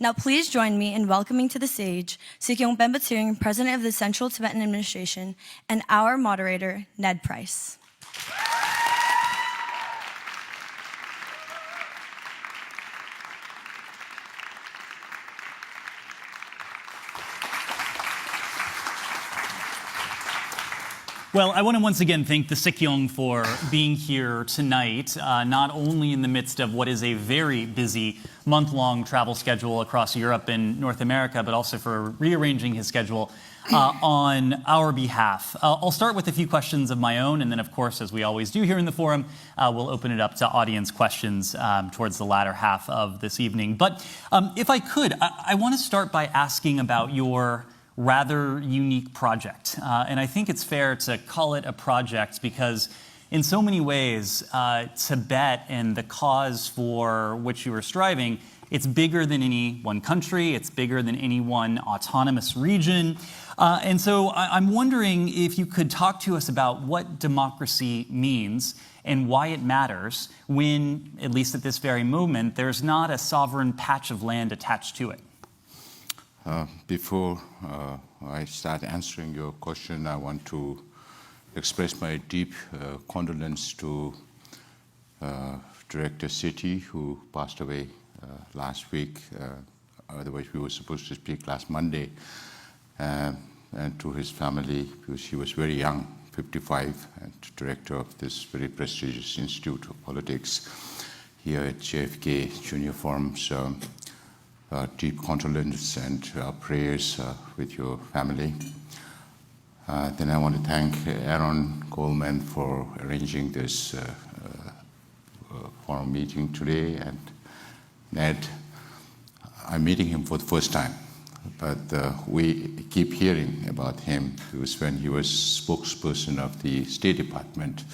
Now please join me in welcoming to the stage Sikyong Penpa Tsering, President of the Central Tibetan Administration, and our moderator, Ned Price. Well, I want to once again thank the Sikyong for being here tonight, not only in the midst of what is a very busy month-long travel schedule across Europe and North America, but also for rearranging his schedule on our behalf. I'll start with a few questions of my own, and then, of course, as we always do here in the forum, we'll open it up to audience questions towards the latter half of this evening. But if I could, I want to start by asking about your rather unique project. And I think it's fair to call it a project because in so many ways, Tibet and the cause for which you are striving, it's bigger than any one country, it's bigger than any one autonomous region. And so I'm wondering if you could talk to us about what democracy means and why it matters when, at least at this very moment, there's not a sovereign patch of land attached to it. Before I start answering your question, I want to express my deep condolence to Director Seti, who passed away last week. Otherwise, we were supposed to speak last Monday, and to his family, because he was very young, 55, and director of this very prestigious Institute of Politics here at JFK Junior Forum. So, deep condolence and prayers with your family. Then I want to thank Aaron Coleman for arranging this forum meeting today, and Ned. I'm meeting him for the first time, but we keep hearing about him. It was when he was spokesperson of the State Department.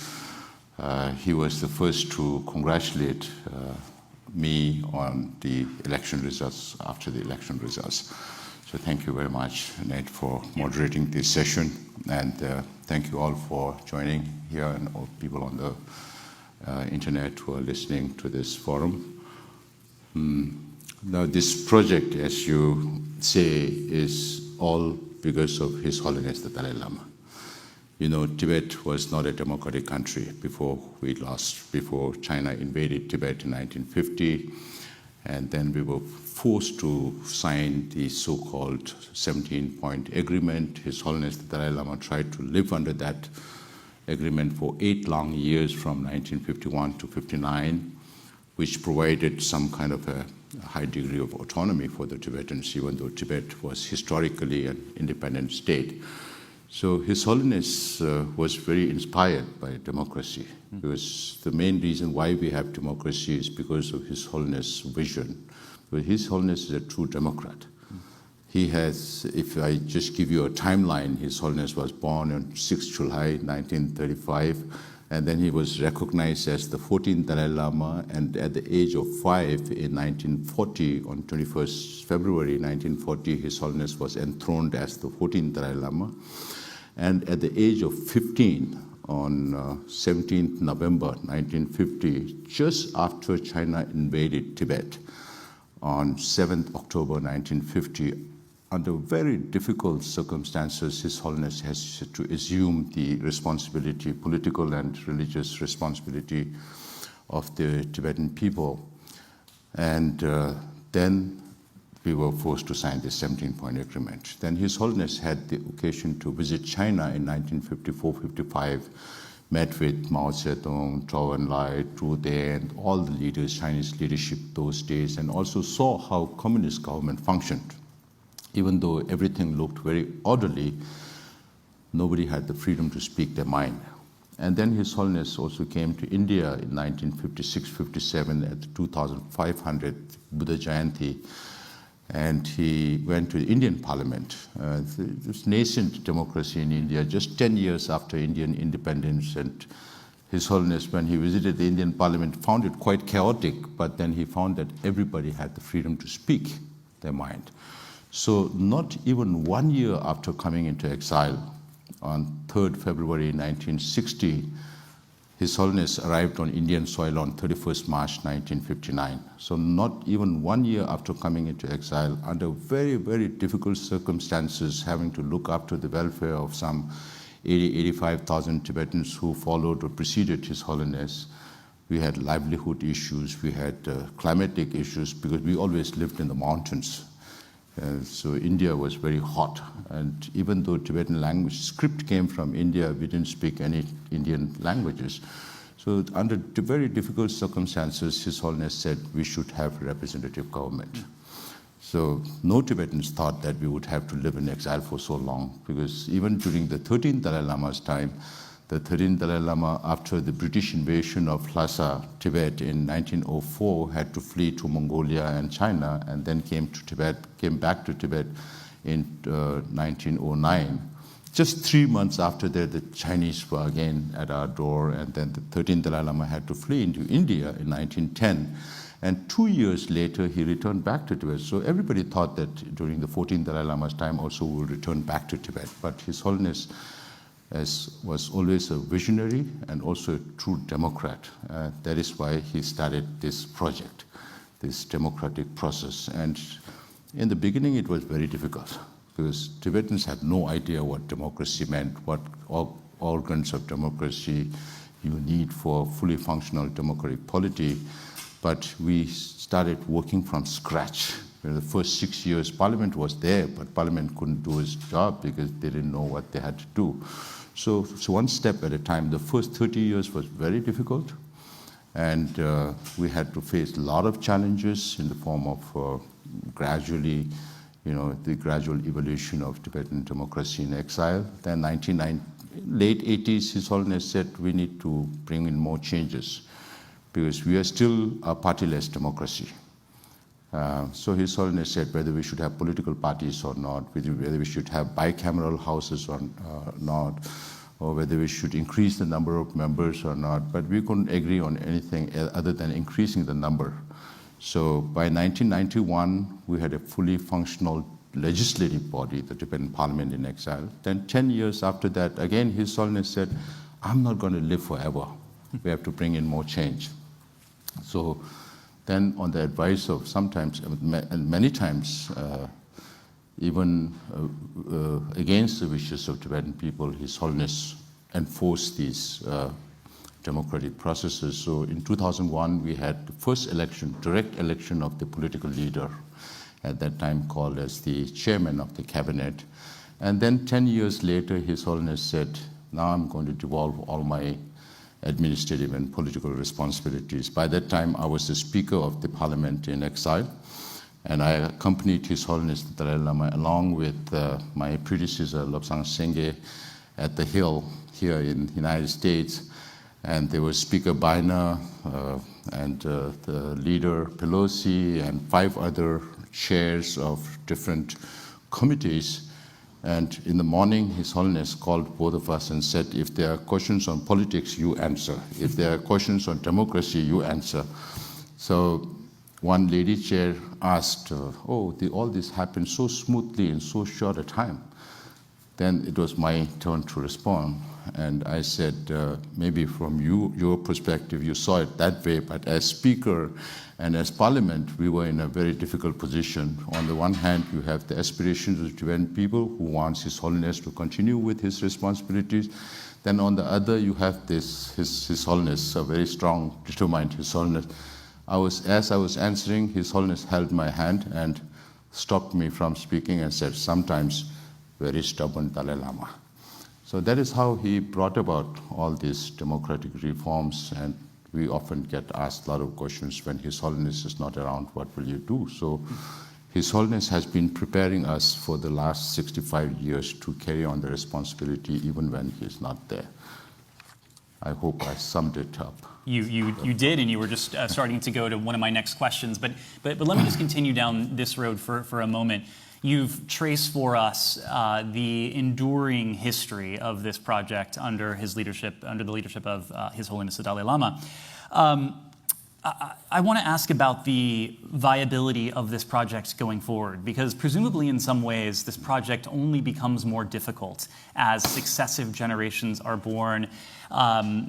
He was the first to congratulate me on the election results, after the election results. So thank you very much, Ned, for moderating this session. And thank you all for joining here, and all people on the internet who are listening to this forum. Now, this project, as you say, is all because of His Holiness the Dalai Lama. You know, Tibet was not a democratic country before China invaded Tibet in 1950. And then we were forced to sign the so-called 17-point agreement. His Holiness the Dalai Lama tried to live under that agreement for 8 long years from 1951 to 59, which provided some kind of a high degree of autonomy for the Tibetans, even though Tibet was historically an independent state. So His Holiness was very inspired by democracy, because the main reason why we have democracy is because of His Holiness' vision. But His Holiness is a true democrat. He has, if I just give you a timeline, His Holiness was born on 6 July 1935, and then he was recognized as the 14th Dalai Lama, and at the age of 5 in 1940, on 21st February 1940, His Holiness was enthroned as the 14th Dalai Lama. And at the age of 15, on 17th November 1950, just after China invaded Tibet, on 7th October 1950, under very difficult circumstances, His Holiness has to assume the responsibility, political and religious responsibility of the Tibetan people. And then we were forced to sign this 17-point agreement. Then His Holiness had the occasion to visit China in 1954-55, met with Mao Zedong, Zhou Enlai, Zhu De, and all the leaders, Chinese leadership those days, and also saw how communist government functioned. Even though everything looked very orderly, nobody had the freedom to speak their mind. And then His Holiness also came to India in 1956-57 at the 2500th Buddha Jayanti, and he went to the Indian Parliament. This nascent democracy in India, just 10 years after Indian independence, and His Holiness, when he visited the Indian Parliament, found it quite chaotic, but then he found that everybody had the freedom to speak their mind. So not even 1 year after coming into exile, on 3rd February 1960, His Holiness arrived on Indian soil on 31st March 1959. So not even 1 year after coming into exile, under very, very difficult circumstances, having to look after the welfare of some 85,000 Tibetans who followed or preceded His Holiness. We had livelihood issues, we had climatic issues, because we always lived in the mountains. So India was very hot, and even though Tibetan language script came from India, we didn't speak any Indian languages. So under very difficult circumstances, His Holiness said we should have representative government. So no Tibetans thought that we would have to live in exile for so long, because even during the 13th Dalai Lama's time, the 13th Dalai Lama, after the British invasion of Lhasa, Tibet in 1904, had to flee to Mongolia and China, and then came back to Tibet in 1909. Just 3 months after that, the Chinese were again at our door, and then the 13th Dalai Lama had to flee into India in 1910. And 2 years later, he returned back to Tibet. So everybody thought that during the 14th Dalai Lama's time also we would return back to Tibet. But His Holiness was always a visionary and also a true democrat. That is why he started this project, this democratic process. And in the beginning, it was very difficult, because Tibetans had no idea what democracy meant, what organs of democracy you need for fully functional democratic polity. But we started working from scratch. The first 6 years, Parliament was there, but Parliament couldn't do its job because they didn't know what they had to do. So one step at a time. The first 30 years was very difficult, and we had to face a lot of challenges in the form of gradually, the gradual evolution of Tibetan democracy in exile. Then late 80s, His Holiness said we need to bring in more changes, because we are still a partyless democracy. So His Holiness said whether we should have political parties or not, whether we should have bicameral houses or not, or whether we should increase the number of members or not. But we couldn't agree on anything other than increasing the number. So by 1991, we had a fully functional legislative body, the Tibetan Parliament in exile. Then 10 years after that, again, His Holiness said, I'm not going to live forever. We have to bring in more change. So then, on the advice of sometimes, and many times, even against the wishes of Tibetan people, His Holiness enforced these democratic processes. So in 2001, we had the first election, direct election of the political leader, at that time called as the chairman of the cabinet. And then 10 years later, His Holiness said, now I'm going to devolve all my administrative and political responsibilities. By that time, I was the Speaker of the Parliament in exile, and I accompanied His Holiness the Dalai Lama along with my predecessor, Lobsang Sengye, at the Hill here in the United States. And there was Speaker Baina and the leader Pelosi and 5 other chairs of different committees. And in the morning, His Holiness called both of us and said, if there are questions on politics, you answer. If there are questions on democracy, you answer. So one lady chair asked, all this happened so smoothly in so short a time. Then it was my turn to respond. And I said, maybe from your perspective, you saw it that way, but as Speaker and as Parliament, we were in a very difficult position. On the one hand, you have the aspirations of Tibetan people who wants His Holiness to continue with his responsibilities. Then on the other, you have His Holiness, a very strong, determined His Holiness. As I was answering, His Holiness held my hand and stopped me from speaking and said, sometimes very stubborn Dalai Lama. So that is how he brought about all these democratic reforms, and we often get asked a lot of questions when His Holiness is not around, what will you do? So His Holiness has been preparing us for the last 65 years to carry on the responsibility even when he's not there. I hope I summed it up. You did, and you were just starting to go to one of my next questions. But let me just continue down this road for a moment. You've traced for us the enduring history of this project under his leadership, under the leadership of His Holiness the Dalai Lama. I want to ask about the viability of this project going forward, because presumably in some ways this project only becomes more difficult as successive generations are born.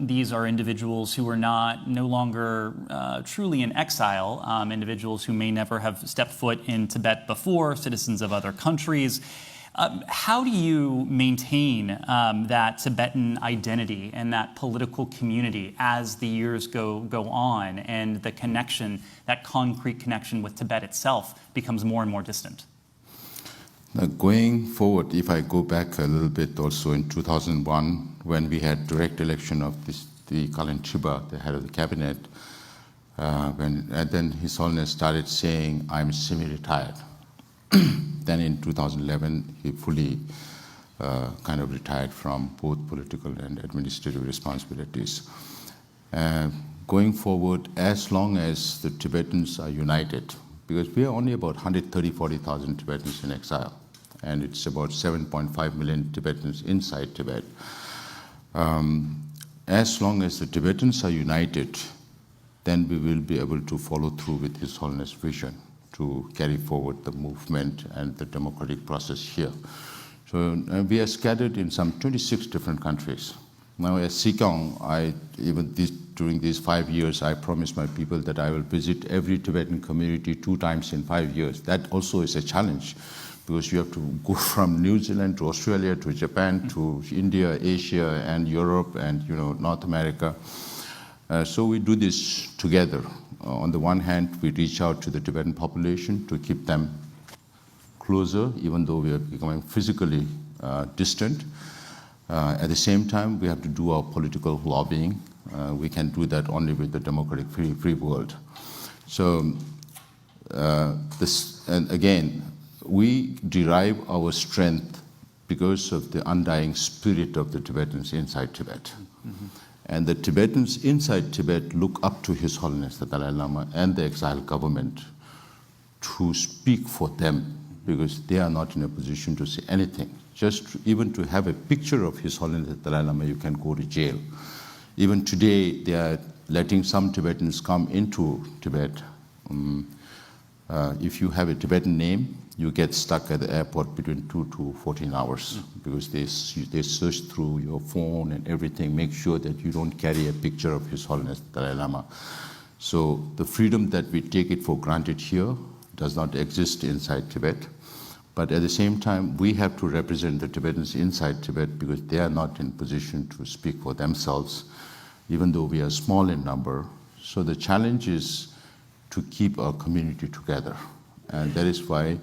These are individuals who are no longer truly in exile, individuals who may never have stepped foot in Tibet before, citizens of other countries. How do you maintain that Tibetan identity and that political community as the years go on and the connection, that concrete connection with Tibet itself becomes more and more distant? Now, going forward, if I go back a little bit also in 2001, when we had direct election of the Kalan Chiba, the head of the cabinet, and then His Holiness started saying, I'm semi-retired. Then in 2011, he fully kind of retired from both political and administrative responsibilities. Going forward, as long as the Tibetans are united, because we are only about 40,000 Tibetans in exile, and it's about 7.5 million Tibetans inside Tibet. As long as the Tibetans are united, then we will be able to follow through with His Holiness' vision to carry forward the movement and the democratic process here. So we are scattered in some 26 different countries. Now as Sikyong, during these 5 years, I promised my people that I will visit every Tibetan community 2 times in 5 years. That also is a challenge, because you have to go from New Zealand to Australia to Japan to India, Asia, and Europe, and North America. So we do this together. On the one hand, we reach out to the Tibetan population to keep them closer, even though we are becoming physically distant. At the same time, we have to do our political lobbying. We can do that only with the democratic free world. So and again, we derive our strength because of the undying spirit of the Tibetans inside Tibet. Mm-hmm. And the Tibetans inside Tibet look up to His Holiness the Dalai Lama and the exile government to speak for them, because they are not in a position to say anything. Even to have a picture of His Holiness the Dalai Lama, you can go to jail. Even today, they are letting some Tibetans come into Tibet. If you have a Tibetan name, you get stuck at the airport between 2 to 14 hours, because they search through your phone and everything, make sure that you don't carry a picture of His Holiness the Dalai Lama. So the freedom that we take it for granted here does not exist inside Tibet. But at the same time, we have to represent the Tibetans inside Tibet, because they are not in position to speak for themselves, even though we are small in number. So the challenge is to keep our community together. And that is why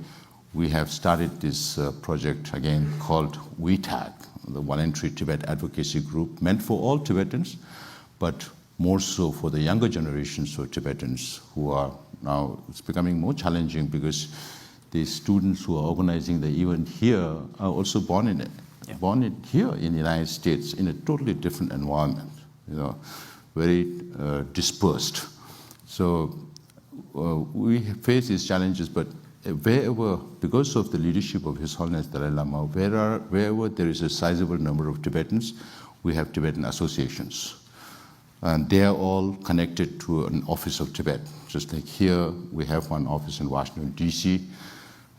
we have started this project again called WeTag, the Voluntary Tibet Advocacy Group, meant for all Tibetans, but more so for the younger generations of Tibetans who are now, it's becoming more challenging because the students who are organizing the event here are also born here in the United States in a totally different environment, very dispersed. So we face these challenges, but wherever, because of the leadership of His Holiness Dalai Lama, wherever there is a sizable number of Tibetans, we have Tibetan associations. And they are all connected to an office of Tibet. Just like here, we have one office in Washington, D.C.,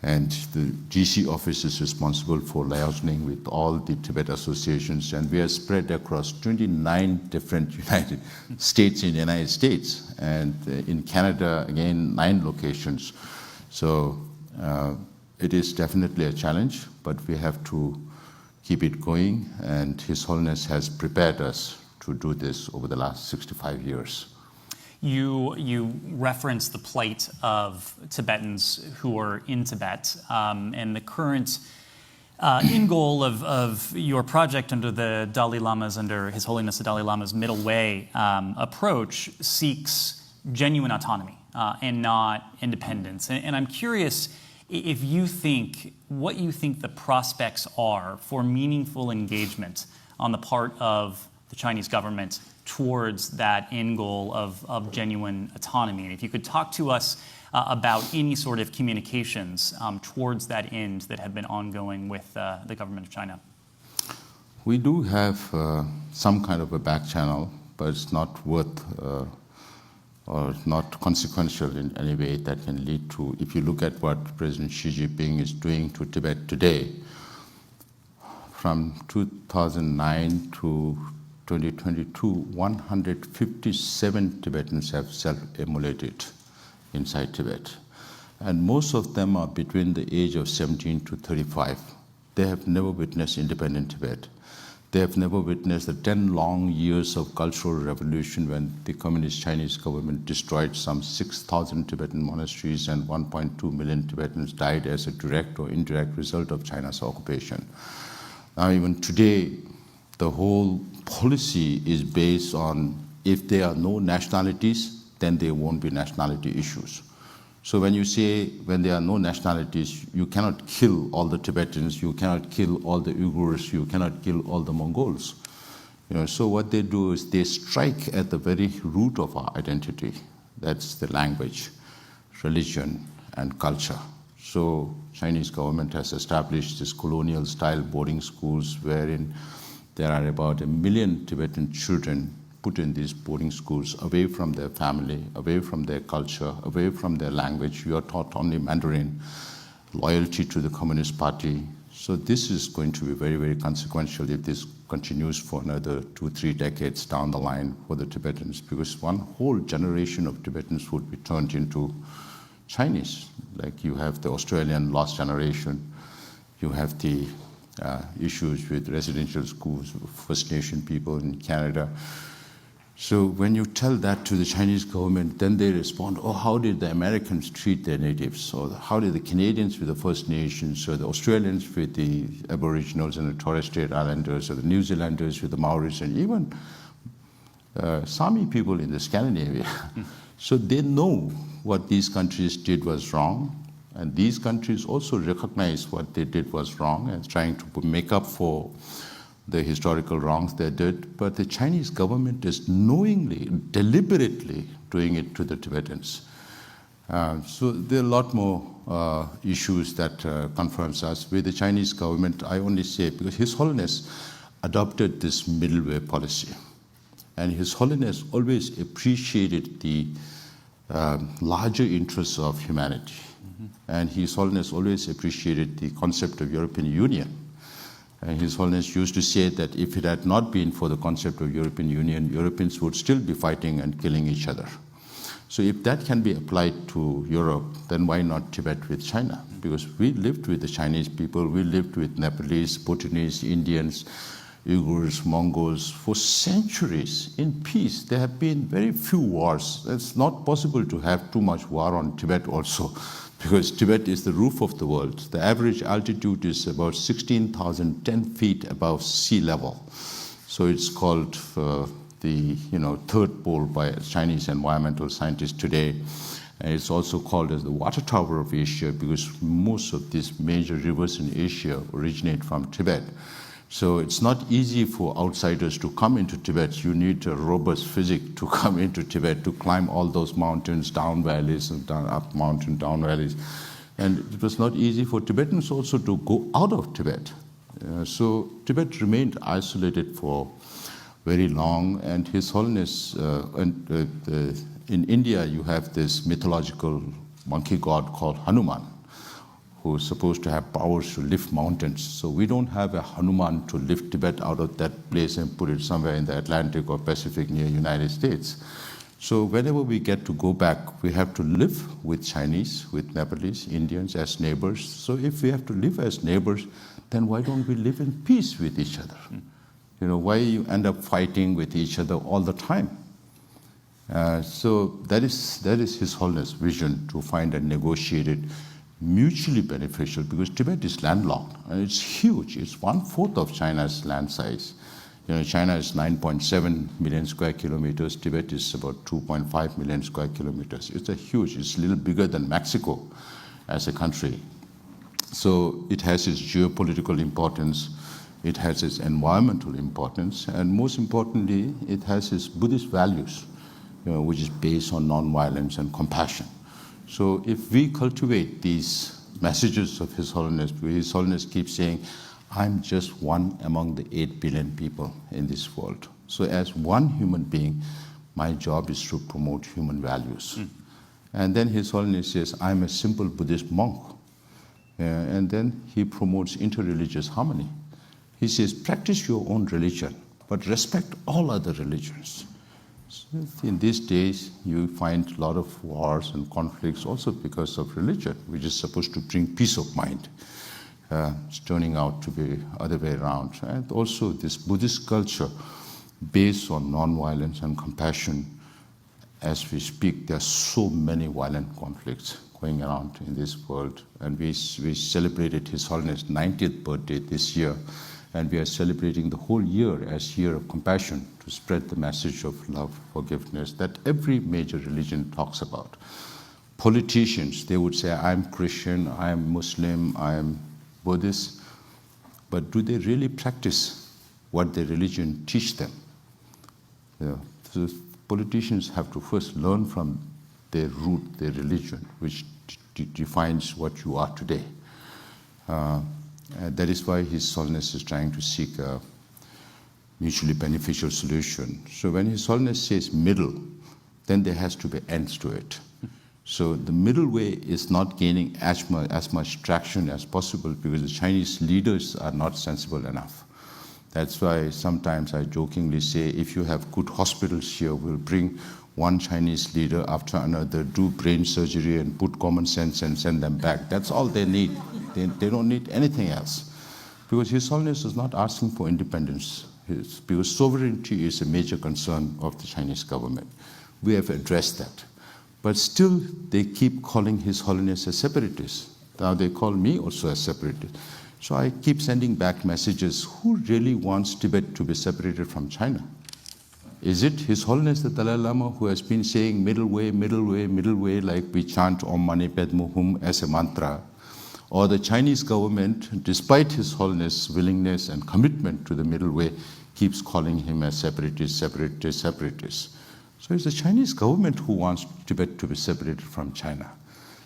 and the DC office is responsible for liaising with all the Tibet associations, and we are spread across 29 different United States in the United States, and in Canada, again, 9 locations. So it is definitely a challenge, but we have to keep it going, and His Holiness has prepared us to do this over the last 65 years. You reference the plight of Tibetans who are in Tibet, and the current end goal of your project under His Holiness the Dalai Lama's Middle Way approach seeks genuine autonomy and not independence. And I'm curious what you think the prospects are for meaningful engagement on the part of the Chinese government towards that end goal of genuine autonomy. And if you could talk to us about any sort of communications towards that end that have been ongoing with the government of China. We do have some kind of a back channel, but it's not worth or not consequential in any way that can lead to, if you look at what President Xi Jinping is doing to Tibet today, from 2009 to 2022, 157 Tibetans have self-immolated inside Tibet. And most of them are between the age of 17 to 35. They have never witnessed independent Tibet. They have never witnessed the 10 long years of cultural revolution when the Communist Chinese government destroyed some 6,000 Tibetan monasteries and 1.2 million Tibetans died as a direct or indirect result of China's occupation. Now, even today, the whole policy is based on if there are no nationalities, then there won't be nationality issues. So when you say when there are no nationalities, you cannot kill all the Tibetans, you cannot kill all the Uyghurs, you cannot kill all the Mongols. So what they do is they strike at the very root of our identity. That's the language, religion, and culture. So Chinese government has established these colonial-style boarding schools wherein there are about 1 million Tibetan children put in these boarding schools away from their family, away from their culture, away from their language. You are taught only Mandarin, loyalty to the Communist Party. So this is going to be very, very consequential if this continues for another 2-3 decades down the line for the Tibetans, because one whole generation of Tibetans would be turned into Chinese. Like you have the Australian lost generation, you have the issues with residential schools, First Nation people in Canada. So when you tell that to the Chinese government, then they respond, oh, how did the Americans treat their natives? Or how did the Canadians with the First Nations, or the Australians with the Aboriginals and the Torres Strait Islanders, or the New Zealanders with the Maoris, and even Sami people in the Scandinavia. So they know what these countries did was wrong, and these countries also recognize what they did was wrong and trying to make up for the historical wrongs they did. But the Chinese government is knowingly, deliberately doing it to the Tibetans. So there are a lot more issues that confronts us. With the Chinese government, I only say, because His Holiness adopted this middle way policy. And His Holiness always appreciated the larger interests of humanity. Mm-hmm. And His Holiness always appreciated the concept of European Union. And His Holiness used to say that if it had not been for the concept of European Union, Europeans would still be fighting and killing each other. So if that can be applied to Europe, then why not Tibet with China? Because we lived with the Chinese people, we lived with Nepalese, Bhutanese, Indians, Uyghurs, Mongols for centuries in peace. There have been very few wars. It's not possible to have too much war on Tibet also, because Tibet is the roof of the world. The average altitude is about 16,010 feet above sea level. So it's called the third pole by Chinese environmental scientists today. And it's also called as the water tower of Asia, because most of these major rivers in Asia originate from Tibet. So it's not easy for outsiders to come into Tibet. You need a robust physics to come into Tibet, to climb all those mountains, down valleys, and up mountain, down valleys. And it was not easy for Tibetans also to go out of Tibet. So Tibet remained isolated for very long, and His Holiness, in India you have this mythological monkey god called Hanuman, who is supposed to have powers to lift mountains. So we don't have a Hanuman to lift Tibet out of that place and put it somewhere in the Atlantic or Pacific near United States. So whenever we get to go back, we have to live with Chinese, with Nepalese, Indians as neighbors. So if we have to live as neighbors, then why don't we live in peace with each other? Why you end up fighting with each other all the time? So that is His Holiness' vision, to find a negotiated, mutually beneficial, because Tibet is landlocked and it's huge. It's 1/4 of China's land size. China is 9.7 million square kilometers. Tibet is about 2.5 million square kilometers. It's a little bigger than Mexico as a country. So it has its geopolitical importance, it has its environmental importance, and most importantly, it has its Buddhist values, which is based on non-violence and compassion. So if we cultivate these messages of His Holiness keeps saying, I'm just one among the 8 billion people in this world. So as one human being, My job is to promote human values. And then His Holiness says, I'm a simple Buddhist monk. And then he promotes interreligious harmony. He says, practice your own religion, but respect all other religions. So in these days, you find a lot of wars and conflicts also because of religion, which is supposed to bring peace of mind. It's turning out to be other way around. And also this Buddhist culture based on non-violence and compassion. As we speak, there are so many violent conflicts going around in this world. And we celebrated His Holiness' 90th birthday this year. And we are celebrating the whole year as Year of Compassion to spread the message of love, forgiveness that every major religion talks about. Politicians, they would say, I'm Christian, I'm Muslim, I'm Buddhist. But do they really practice what their religion teach them? So politicians have to first learn from their root, their religion, which defines what you are today. That is why His Holiness is trying to seek a mutually beneficial solution. So when His Holiness says middle, then there has to be ends to it. So the middle way is not gaining as much traction as possible because the Chinese leaders are not sensible enough. That's why sometimes I jokingly say, if you have good hospitals here, we'll bring one Chinese leader after another, do brain surgery and put common sense and send them back. That's all they need. They don't need anything else. Because His Holiness is not asking for independence. Because sovereignty is a major concern of the Chinese government. We have addressed that. But still, they keep calling His Holiness a separatist. Now they call me also a separatist. So I keep sending back messages. Who really wants Tibet to be separated from China? Is it His Holiness the Dalai Lama who has been saying middle way, middle way, middle way, like we chant Om Mani Padme Hum as a mantra? Or the Chinese government, despite His Holiness' willingness and commitment to the middle way, keeps calling him a separatist, separatist, separatist? So it's the Chinese government who wants Tibet to be separated from China.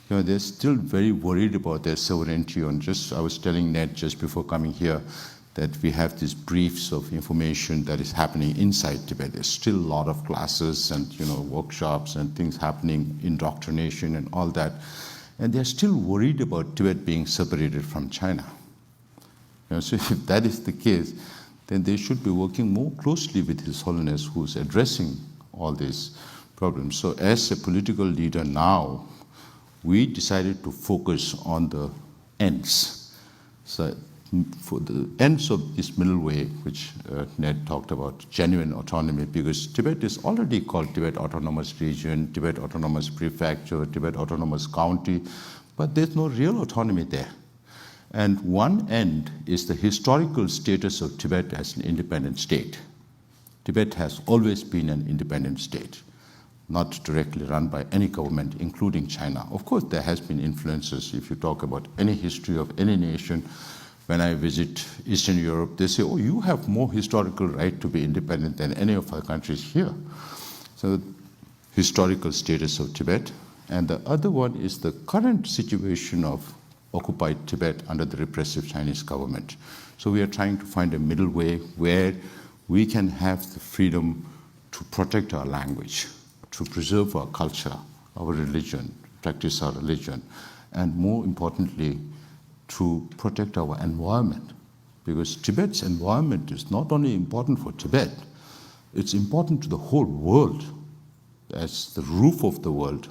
They're still very worried about their sovereignty. I was telling Ned just before coming here that we have these briefs of information that is happening inside Tibet. There's still a lot of classes and workshops and things happening, indoctrination and all that. And they're still worried about Tibet being separated from China. So if that is the case, then they should be working more closely with His Holiness, who's addressing all these problems. So as a political leader now, we decided to focus on the ends. So for the ends of this middle way, which Ned talked about, genuine autonomy, because Tibet is already called Tibet Autonomous Region, Tibet Autonomous Prefecture, Tibet Autonomous County, but there's no real autonomy there. And one end is the historical status of Tibet as an independent state. Tibet has always been an independent state, not directly run by any government, including China. Of course, there has been influences. If you talk about any history of any nation, when I visit Eastern Europe, they say, oh, you have more historical right to be independent than any of our countries here. So, historical status of Tibet. And the other one is the current situation of occupied Tibet under the repressive Chinese government. So we are trying to find a middle way where we can have the freedom to protect our language, to preserve our culture, our religion, practice our religion, and more importantly, to protect our environment. Because Tibet's environment is not only important for Tibet, it's important to the whole world. As the roof of the world,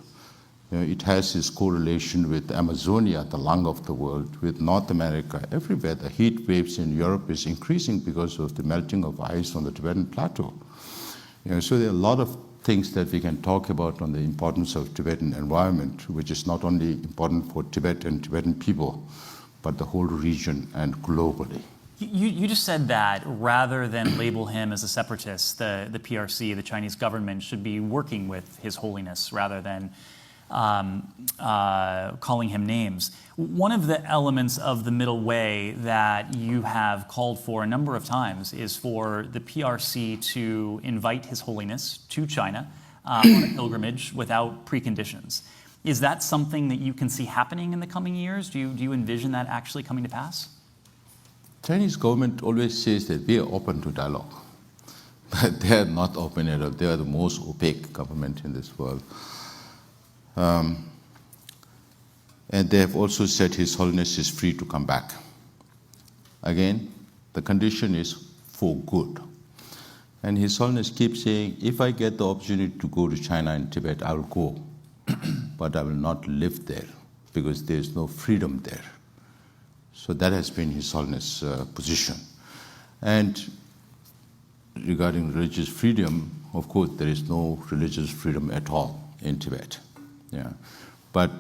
it has its correlation with Amazonia, the lung of the world, with North America, everywhere. The heat waves in Europe is increasing because of the melting of ice on the Tibetan plateau. So there are a lot of things that we can talk about on the importance of Tibetan environment, which is not only important for Tibet and Tibetan people, but the whole region and globally. You just said that rather than label him as a separatist, the PRC, the Chinese government, should be working with His Holiness rather than calling him names. One of the elements of the middle way that you have called for a number of times is for the PRC to invite His Holiness to China on a pilgrimage without preconditions. Is that something that you can see happening in the coming years? Do you envision that actually coming to pass? Chinese government always says that we are open to dialogue. but they are not open at all. They are the most opaque government in this world. And they have also said His Holiness is free to come back. Again, the condition is for good. And His Holiness keeps saying, if I get the opportunity to go to China and Tibet, I will go. But I will not live there because there is no freedom there. So that has been His Holiness' position. And regarding religious freedom, of course, there is no religious freedom at all in Tibet. Yeah. But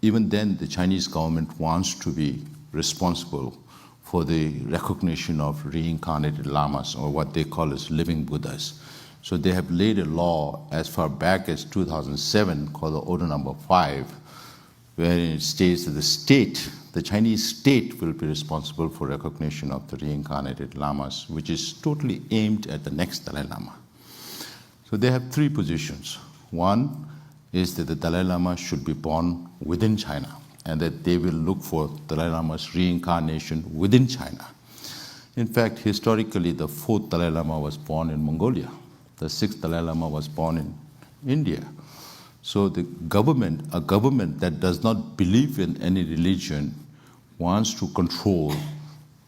even then, the Chinese government wants to be responsible for the recognition of reincarnated lamas, or what they call as living Buddhas. So they have laid a law as far back as 2007 called the Order Number 5, wherein it states that the Chinese state will be responsible for recognition of the reincarnated lamas, which is totally aimed at the next Dalai Lama. So they have three positions. One is that the Dalai Lama should be born within China, and that they will look for Dalai Lama's reincarnation within China. In fact, historically, the fourth Dalai Lama was born in Mongolia. The sixth Dalai Lama was born in India. So the government, a government that does not believe in any religion, wants to control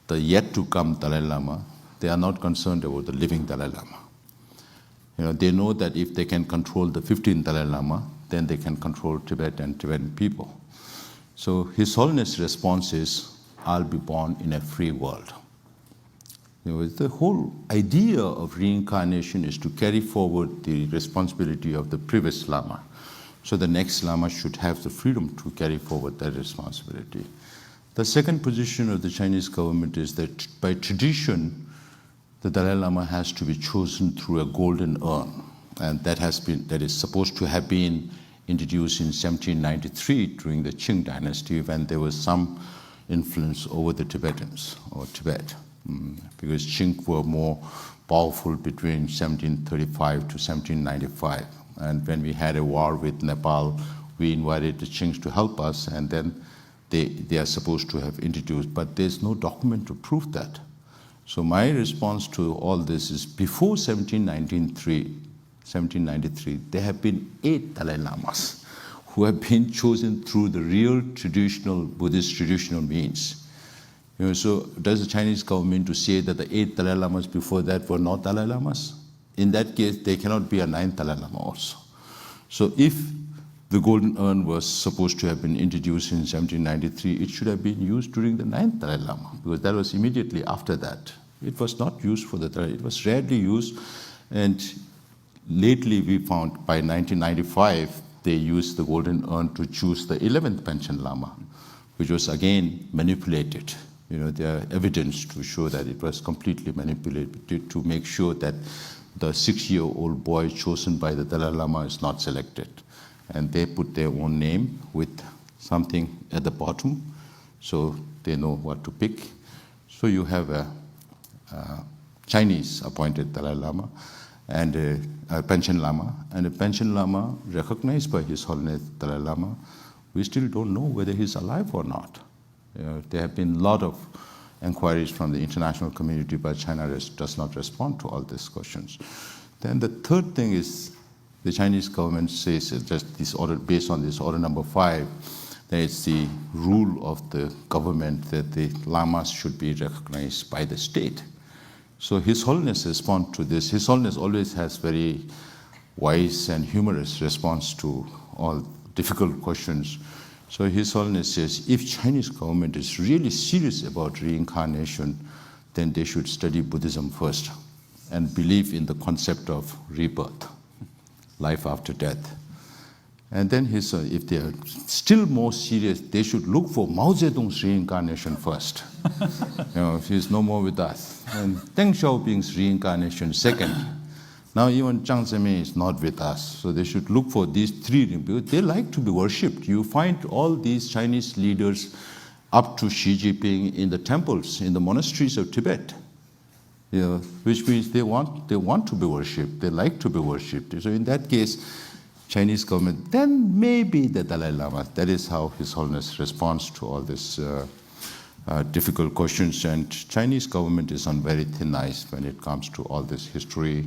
the yet-to-come Dalai Lama. They are not concerned about the living Dalai Lama. They know that if they can control the 15th Dalai Lama, then they can control Tibet and Tibetan people. So His Holiness' response is, I'll be born in a free world. The whole idea of reincarnation is to carry forward the responsibility of the previous Lama. So the next Lama should have the freedom to carry forward that responsibility. The second position of the Chinese government is that by tradition, the Dalai Lama has to be chosen through a golden urn. And that is supposed to have been introduced in 1793 during the Qing dynasty, when there was some influence over the Tibetans, or Tibet, because Qing were more powerful between 1735 to 1795. And when we had a war with Nepal, we invited the Qings to help us, and then they are supposed to have introduced, but there's no document to prove that. So my response to all this is, before 1793, there have been 8 Dalai Lamas who have been chosen through the real traditional Buddhist traditional means. So does the Chinese government to say that the 8 Dalai Lamas before that were not Dalai Lamas? In that case, there cannot be a 9th Dalai Lama also. So if the golden urn was supposed to have been introduced in 1793, it should have been used during the 9th Dalai Lama, because that was immediately after that. It was not used for the Dalai, it was rarely used, and lately we found by 1995, they used the golden urn to choose the 11th Panchen Lama, which was again manipulated. There are evidence to show that it was completely manipulated to make sure that the 6-year-old boy chosen by the Dalai Lama is not selected. And they put their own name with something at the bottom, so they know what to pick. So you have a Chinese appointed Dalai Lama and a Panchen Lama, and a Panchen Lama recognized by His Holiness Dalai Lama. We still don't know whether he's alive or not. There have been a lot of inquiries from the international community, but China does not respond to all these questions. Then the third thing is, the Chinese government says, just this order, based on this Order Number 5, that it's the rule of the government that the lamas should be recognized by the state. So His Holiness responds to this. His Holiness always has very wise and humorous response to all difficult questions. So His Holiness says, if Chinese government is really serious about reincarnation, then they should study Buddhism first and believe in the concept of rebirth, life after death. And then he said, if they are still more serious, they should look for Mao Zedong's reincarnation first. He's no more with us. And Deng Xiaoping's reincarnation second. Now even Jiang Zemin is not with us. So they should look for these three, because they like to be worshipped. You find all these Chinese leaders up to Xi Jinping in the temples, in the monasteries of Tibet. Which means they want to be worshipped. They like to be worshipped. So in that case, Chinese government, then maybe the Dalai Lama. That is how His Holiness responds to all this difficult questions, and Chinese government is on very thin ice when it comes to all this history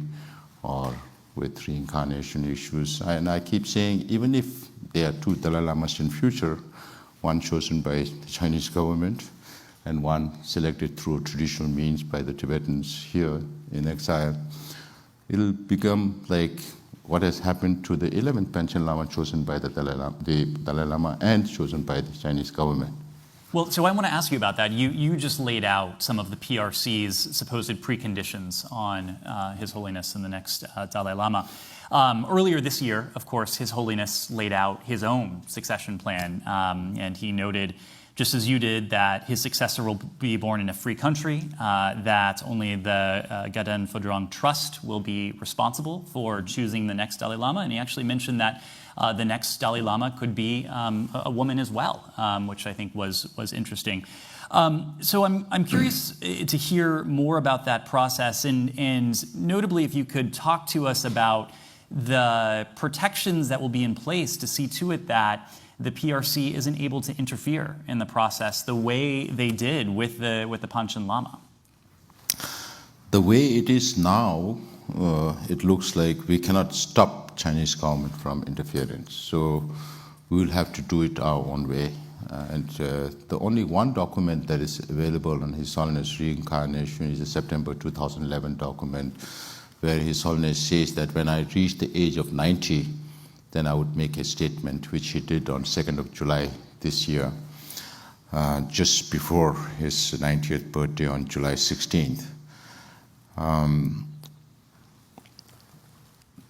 or with reincarnation issues. And I keep saying, even if there are two Dalai Lamas in future, one chosen by the Chinese government and one selected through traditional means by the Tibetans here in exile, it'll become like what has happened to the 11th Panchen Lama chosen by the Dalai Lama and chosen by the Chinese government. Well, so I want to ask you about that. You just laid out some of the PRC's supposed preconditions on His Holiness and the next Dalai Lama. Earlier this year, of course, His Holiness laid out his own succession plan, and he noted, just as you did, that his successor will be born in a free country, that only the Gaden Phodrang Trust will be responsible for choosing the next Dalai Lama, and he actually mentioned that the next Dalai Lama could be a woman as well, which I think was interesting. So I'm curious to hear more about that process, and notably if you could talk to us about the protections that will be in place to see to it that the PRC isn't able to interfere in the process the way they did with the Panchen Lama. The way it is now, it looks like we cannot stop Chinese government from interference. So we will have to do it our own way. And the only one document that is available on His Holiness reincarnation is a September 2011 document, where His Holiness says that when I reach the age of 90, then I would make a statement, which he did on 2nd of July this year, just before his 90th birthday on July 16th.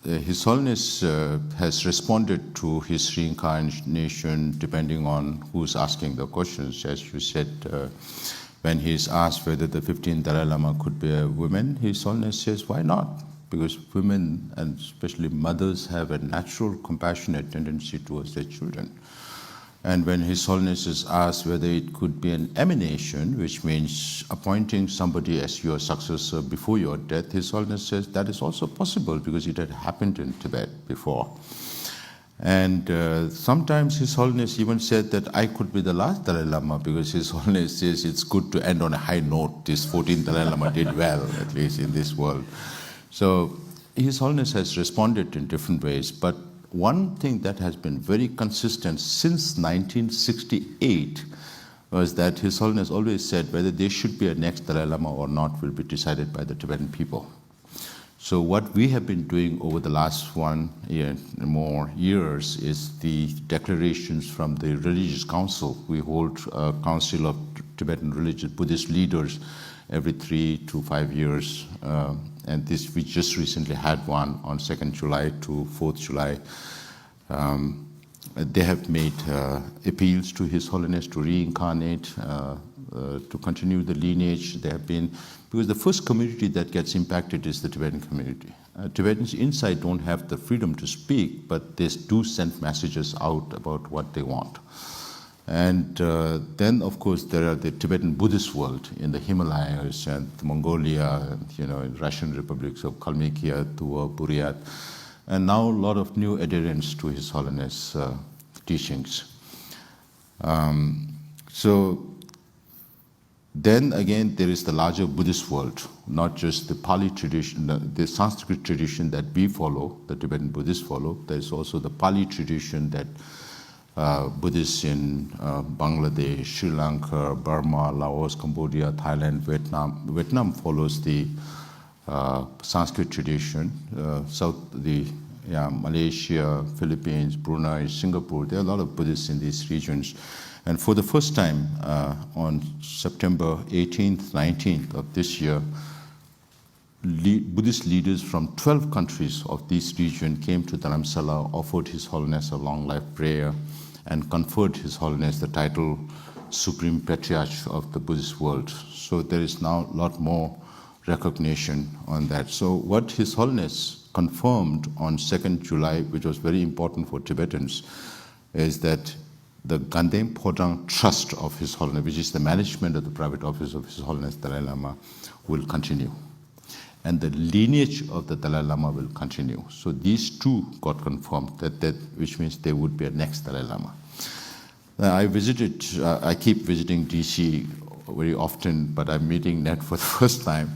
His Holiness has responded to his reincarnation depending on who's asking the questions. As you said, when he's asked whether the 15th Dalai Lama could be a woman, His Holiness says, why not? Because women, and especially mothers, have a natural compassionate tendency towards their children. And when His Holiness is asked whether it could be an emanation, which means appointing somebody as your successor before your death, His Holiness says that is also possible because it had happened in Tibet before. And sometimes His Holiness even said that I could be the last Dalai Lama, because His Holiness says it's good to end on a high note. This 14th Dalai Lama did well, at least in this world. So His Holiness has responded in different ways, but one thing that has been very consistent since 1968 was that His Holiness always said whether there should be a next Dalai Lama or not will be decided by the Tibetan people. So what we have been doing over the last 1 year more years is the declarations from the Religious Council. We hold a council of Tibetan religious Buddhist leaders every 3 to 5 years. And this, we just recently had one on 2nd July to 4th July. They have made appeals to His Holiness to reincarnate, to continue the lineage. They have been, because the first community that gets impacted is the Tibetan community. Tibetans inside don't have the freedom to speak, but they do send messages out about what they want. And then, of course, there are the Tibetan Buddhist world in the Himalayas and Mongolia, and, Russian republics of Kalmykia, Tuva, Buryat, and now a lot of new adherents to His Holiness teachings. So then again, there is the larger Buddhist world, not just the Pali tradition, the Sanskrit tradition that we follow, the Tibetan Buddhists follow. There is also the Pali tradition that Buddhists in Bangladesh, Sri Lanka, Burma, Laos, Cambodia, Thailand, Vietnam. Vietnam follows the Sanskrit tradition. Malaysia, Philippines, Brunei, Singapore. There are a lot of Buddhists in these regions. And for the first time, on September 18th, 19th of this year, Buddhist leaders from 12 countries of this region came to Dharamsala, offered His Holiness a long life prayer, and conferred His Holiness the title Supreme Patriarch of the Buddhist world. So there is now a lot more recognition on that. So what His Holiness confirmed on 2nd July, which was very important for Tibetans, is that the Gandem Phodrang Trust of His Holiness, which is the management of the private office of His Holiness Dalai Lama, will continue. And the lineage of the Dalai Lama will continue. So these two got confirmed, which means there would be a next Dalai Lama. I keep visiting DC very often, but I'm meeting Ned for the first time.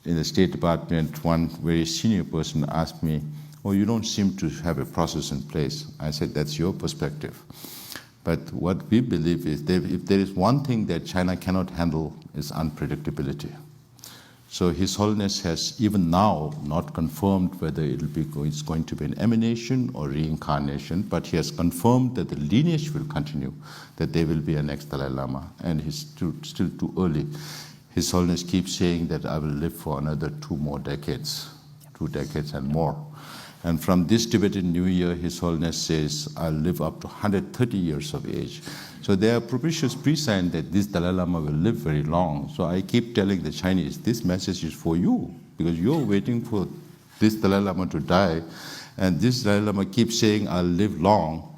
In the State Department, one very senior person asked me, "Oh, you don't seem to have a process in place." I said, "That's your perspective." But what we believe is that if there is one thing that China cannot handle is unpredictability. So His Holiness has even now not confirmed whether it's going to be an emanation or reincarnation, but he has confirmed that the lineage will continue, that there will be a next Dalai Lama, and it's still too early. His Holiness keeps saying that I will live for another 2 more decades, 2 decades and more. And from this Tibetan New Year, His Holiness says, I'll live up to 130 years of age. So there are propitious pre-signs that this Dalai Lama will live very long. So I keep telling the Chinese, this message is for you, because you're waiting for this Dalai Lama to die. And this Dalai Lama keeps saying, I'll live long.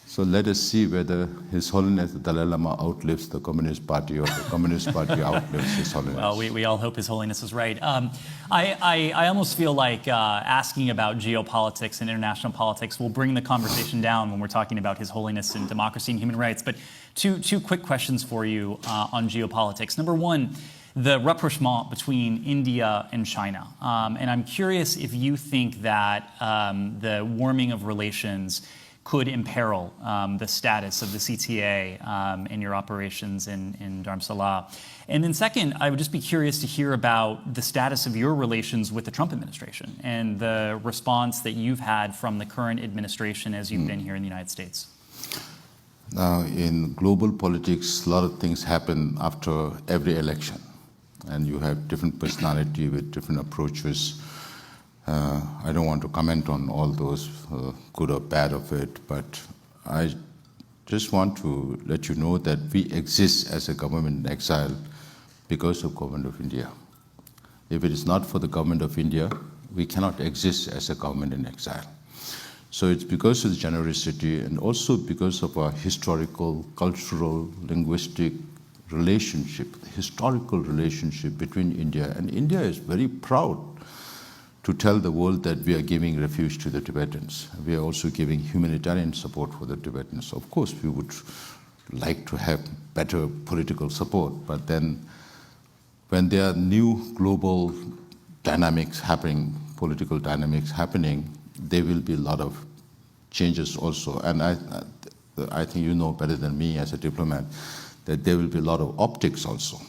So let us see whether His Holiness the Dalai Lama outlives the Communist Party or the Communist Party outlives His Holiness. Well, we all hope His Holiness is right. I almost feel like asking about geopolitics and international politics will bring the conversation down when we're talking about His Holiness and democracy and human rights. But two quick questions for you on geopolitics. Number one, the rapprochement between India and China. And I'm curious if you think that the warming of relations could imperil the status of the CTA in your operations in Dharamsala. And then second, I would just be curious to hear about the status of your relations with the Trump administration and the response that you've had from the current administration as you've been here in the United States. Now, in global politics, a lot of things happen after every election, and you have different personality with different approaches. I don't want to comment on all those good or bad of it, but I just want to let you know that we exist as a government in exile because of Government of India. If it is not for the Government of India, we cannot exist as a government in exile. So it's because of the generosity and also because of our historical, cultural, linguistic relationship, the historical relationship between India. And India is very proud to tell the world that we are giving refuge to the Tibetans. We are also giving humanitarian support for the Tibetans. Of course, we would like to have better political support, but then when there are new global dynamics happening, political dynamics happening, there will be a lot of changes also. And I think you know better than me as a diplomat that there will be a lot of optics also.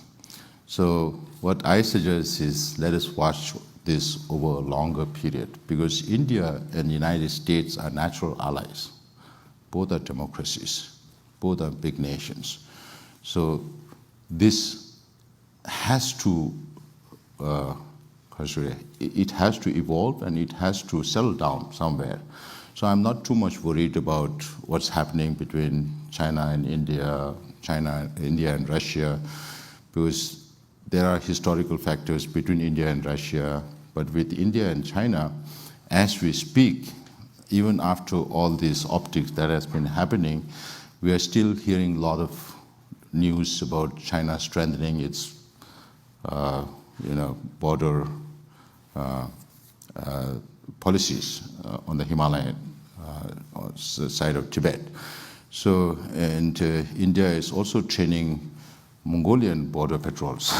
So what I suggest is let us watch this over a longer period, because India and the United States are natural allies. Both are democracies. Both are big nations. So this has to, it has to evolve and it has to settle down somewhere. So I'm not too much worried about what's happening between China and India, India and Russia, because there are historical factors between India and Russia, but with India and China, as we speak, even after all these optics that has been happening, we are still hearing a lot of news about China strengthening its, border policies on the Himalayan side of Tibet. So, and India is also training Mongolian border patrols.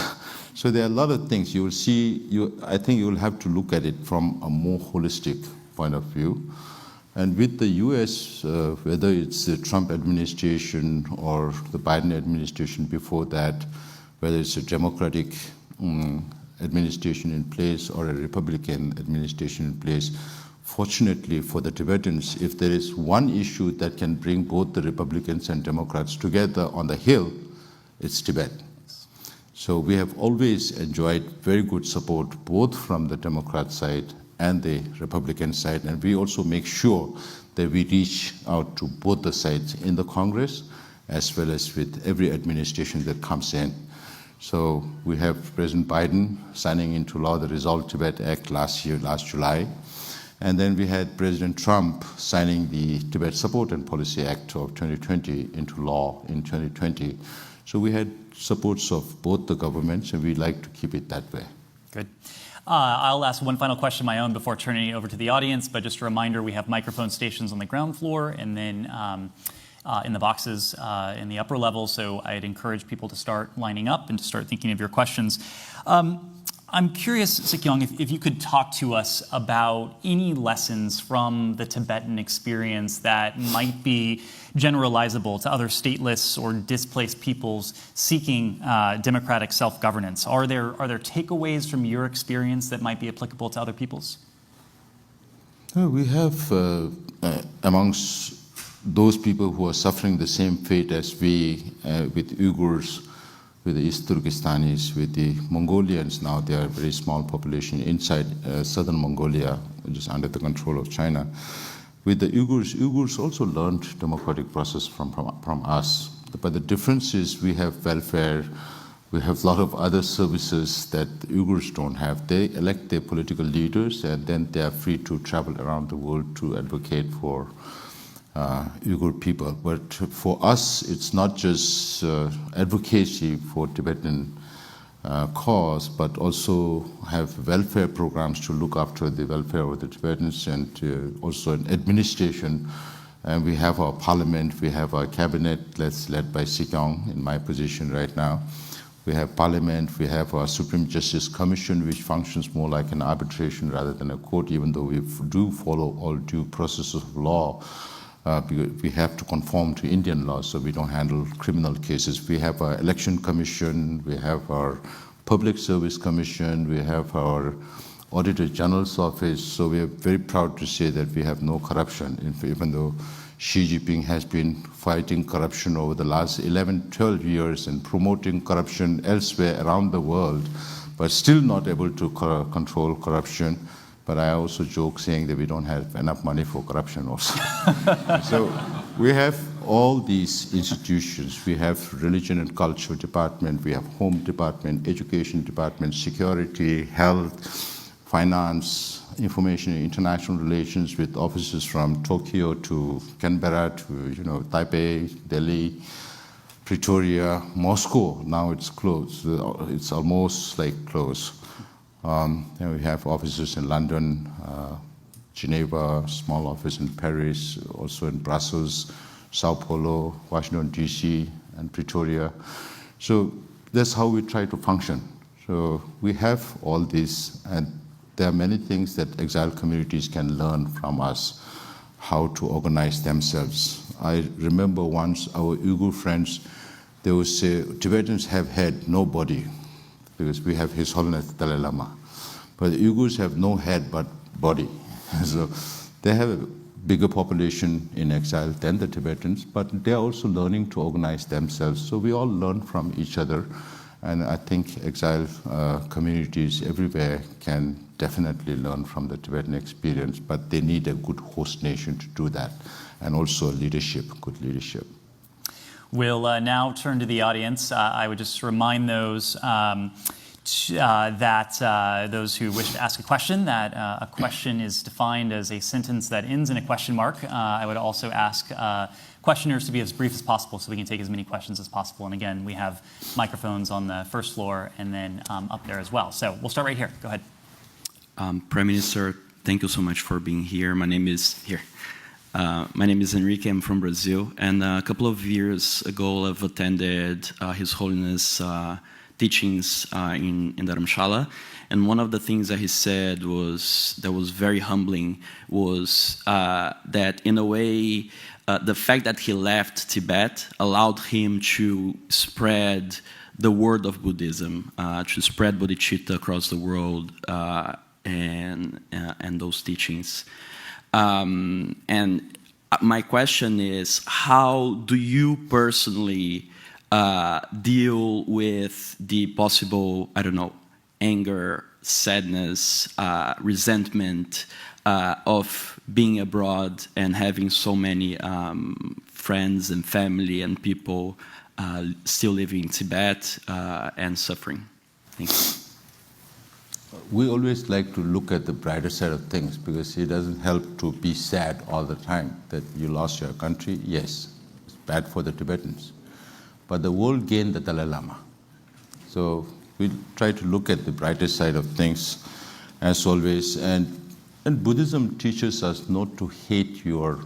So there are a lot of things you will see. I think you will have to look at it from a more holistic point of view. And with the US, whether it's the Trump administration or the Biden administration before that, whether it's a Democratic administration in place or a Republican administration in place, fortunately for the Tibetans, if there is one issue that can bring both the Republicans and Democrats together on the Hill, it's Tibet. So we have always enjoyed very good support both from the Democrat side and the Republican side, and we also make sure that we reach out to both the sides in the Congress as well as with every administration that comes in. So we have President Biden signing into law the Resolve Tibet Act last July, and then we had President Trump signing the Tibet Support and Policy Act of 2020 into law in 2020. So we had supports of both the governments, and we'd like to keep it that way. Good. I'll ask one final question of my own before turning it over to the audience, but just a reminder, we have microphone stations on the ground floor, and then in the boxes in the upper level, so I'd encourage people to start lining up and to start thinking of your questions. I'm curious, Sikyong, if you could talk to us about any lessons from the Tibetan experience that might be generalizable to other stateless or displaced peoples seeking democratic self-governance. Are there takeaways from your experience that might be applicable to other peoples? We have amongst those people who are suffering the same fate as we, with Uyghurs, with the East Turkestanis, with the Mongolians. Now they are a very small population inside southern Mongolia, which is under the control of China. With the Uyghurs also learned democratic process from us. But the difference is we have welfare, we have a lot of other services that the Uyghurs don't have. They elect their political leaders and then they are free to travel around the world to advocate for Uyghur people. But for us, it's not just advocacy for Tibetan cause, but also have welfare programs to look after the welfare of the Tibetans and also an administration. And we have our parliament, we have our cabinet that's led by Sikyong in my position right now. We have parliament, we have our Supreme Justice Commission, which functions more like an arbitration rather than a court, even though we do follow all due processes of law. We have to conform to Indian law, so we don't handle criminal cases. We have our election commission, we have our public service commission, we have our Auditor General's office, so we are very proud to say that we have no corruption, even though Xi Jinping has been fighting corruption over the last 11, 12 years and promoting corruption elsewhere around the world, but still not able to control corruption. But I also joke saying that we don't have enough money for corruption also. So we have all these institutions. We have religion and culture department, we have home department, education department, security, health, finance, information and international relations with offices from Tokyo to Canberra to Taipei, Delhi, Pretoria, Moscow. Now it's closed. It's almost like closed. We have offices in London, Geneva, small office in Paris, also in Brussels, Sao Paulo, Washington, D.C., and Pretoria. So that's how we try to function. So we have all this, and there are many things that exile communities can learn from us, how to organize themselves. I remember once our Uyghur friends, they would say, Tibetans have head, no body, because we have His Holiness Dalai Lama. But the Uyghurs have no head but body. So they have a bigger population in exile than the Tibetans, but they're also learning to organize themselves. So we all learn from each other. And I think exile communities everywhere can definitely learn from the Tibetan experience, but they need a good host nation to do that, and also leadership, good leadership. We'll now turn to the audience. I would just remind those that those who wish to ask a question, that a question is defined as a sentence that ends in a question mark. I would also ask questioners to be as brief as possible so we can take as many questions as possible. And again, we have microphones on the first floor and then up there as well. So we'll start right here. Go ahead. Prime Minister, thank you so much for being here. My name is Enrique. I'm from Brazil, and a couple of years ago, I've attended His Holiness teachings in Dharamshala, and one of the things that he said that was very humbling was that in a way, the fact that he left Tibet allowed him to spread the word of Buddhism, to spread bodhicitta across the world, and those teachings. And my question is, how do you personally deal with the possible, anger, sadness, resentment of being abroad and having so many friends and family and people still living in Tibet and suffering? Thank you. We always like to look at the brighter side of things, because it doesn't help to be sad all the time that you lost your country. Yes, it's bad for the Tibetans. But the world gained the Dalai Lama. So we try to look at the brighter side of things, as always. And Buddhism teaches us not to hate your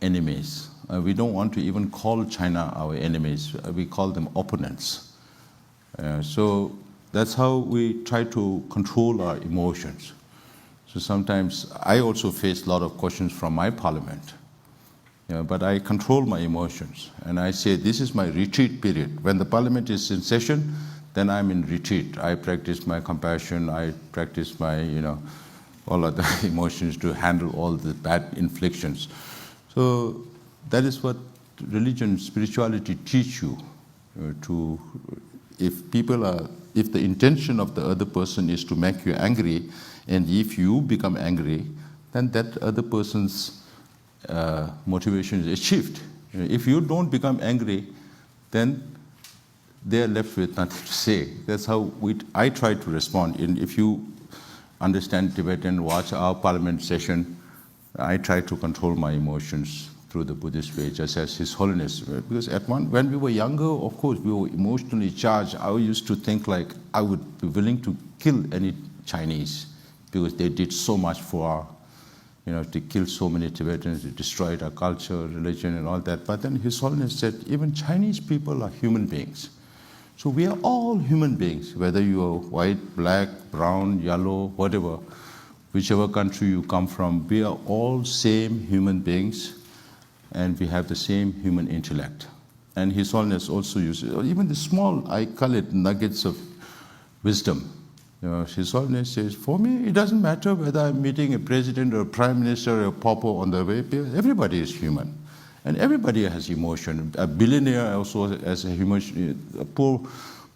enemies. We don't want to even call China our enemies. We call them opponents. So that's how we try to control our emotions. So sometimes I also face a lot of questions from my parliament. But I control my emotions, and I say this is my retreat period. When the parliament is in session, then I'm in retreat. I practice my compassion, I practice my, all other emotions to handle all the bad inflictions. So that is what religion, spirituality teach you. If the intention of the other person is to make you angry, and if you become angry, then that other person's motivation is achieved. If you don't become angry, then they're left with nothing to say. That's how I try to respond. And if you understand Tibetan, watch our parliament session, I try to control my emotions through the Buddhist way, just as His Holiness. Because when we were younger, of course, we were emotionally charged. I used to think like I would be willing to kill any Chinese because they did so much for our, they killed so many Tibetans, they destroyed our culture, religion, and all that. But then His Holiness said, even Chinese people are human beings. So we are all human beings, whether you are white, black, brown, yellow, whatever, whichever country you come from, we are all same human beings, and we have the same human intellect. And His Holiness also uses, even the small, I call it nuggets of wisdom. His Holiness says, for me, it doesn't matter whether I'm meeting a president or a prime minister or a pauper on the way. Everybody is human. And everybody has emotion. A billionaire also has an emotion. A poor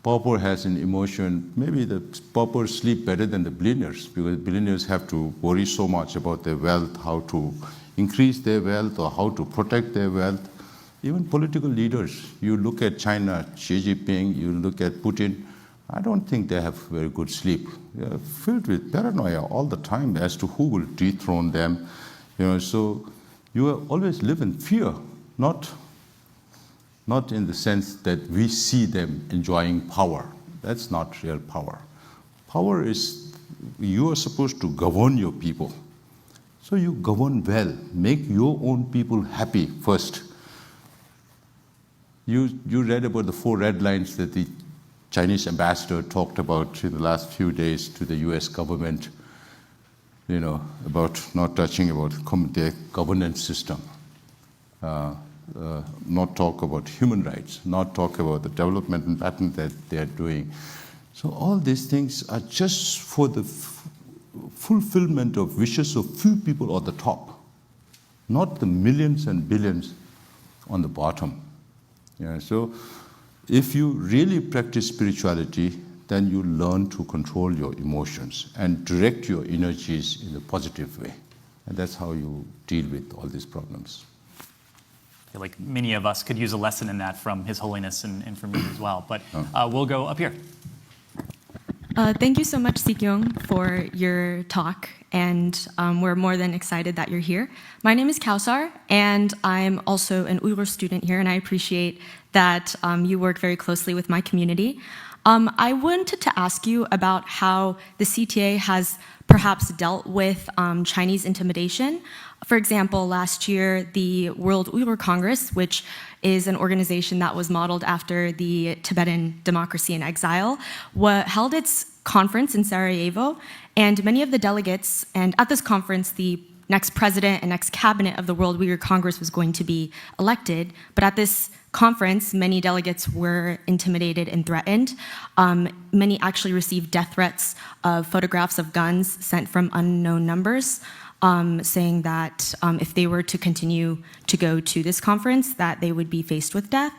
pauper has an emotion. Maybe the paupers sleep better than the billionaires, because billionaires have to worry so much about their wealth, how to increase their wealth or how to protect their wealth. Even political leaders, you look at China, Xi Jinping, you look at Putin, I don't think they have very good sleep. They are filled with paranoia all the time as to who will dethrone them. So you always live in fear, not in the sense that we see them enjoying power. That's not real power. Power is, you are supposed to govern your people. So you govern well, make your own people happy first. You read about the 4 red lines that the Chinese ambassador talked about in the last few days to the US government, about not touching about their governance system, not talk about human rights, not talk about the development and pattern that they are doing. So all these things are just for the fulfillment of wishes of few people at the top, not the millions and billions on the bottom. So if you really practice spirituality, then you learn to control your emotions and direct your energies in a positive way. And that's how you deal with all these problems. I feel like many of us could use a lesson in that from His Holiness and from you as well. But we'll go up here. Thank you so much, Sikyong, for your talk, and we're more than excited that you're here. My name is Kausar, and I'm also an Uyghur student here, and I appreciate that you work very closely with my community. I wanted to ask you about how the CTA has perhaps dealt with Chinese intimidation. For example, last year, the World Uyghur Congress, which is an organization that was modeled after the Tibetan Democracy in Exile, held its conference in Sarajevo, and many of the delegates, and at this conference, the next president and next cabinet of the World Uyghur Congress was going to be elected, but at this conference, many delegates were intimidated and threatened. Many actually received death threats of photographs of guns sent from unknown numbers, saying that if they were to continue to go to this conference, that they would be faced with death.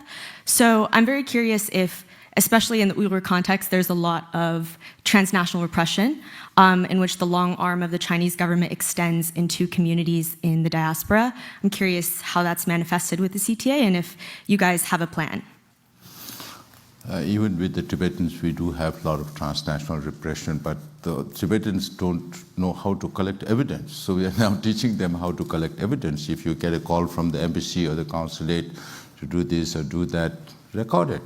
So I'm very curious if, especially in the Uyghur context, there's a lot of transnational repression in which the long arm of the Chinese government extends into communities in the diaspora. I'm curious how that's manifested with the CTA and if you guys have a plan. Even with the Tibetans, we do have a lot of transnational repression, but the Tibetans don't know how to collect evidence. So we are now teaching them how to collect evidence. If you get a call from the embassy or the consulate to do this or do that, record it.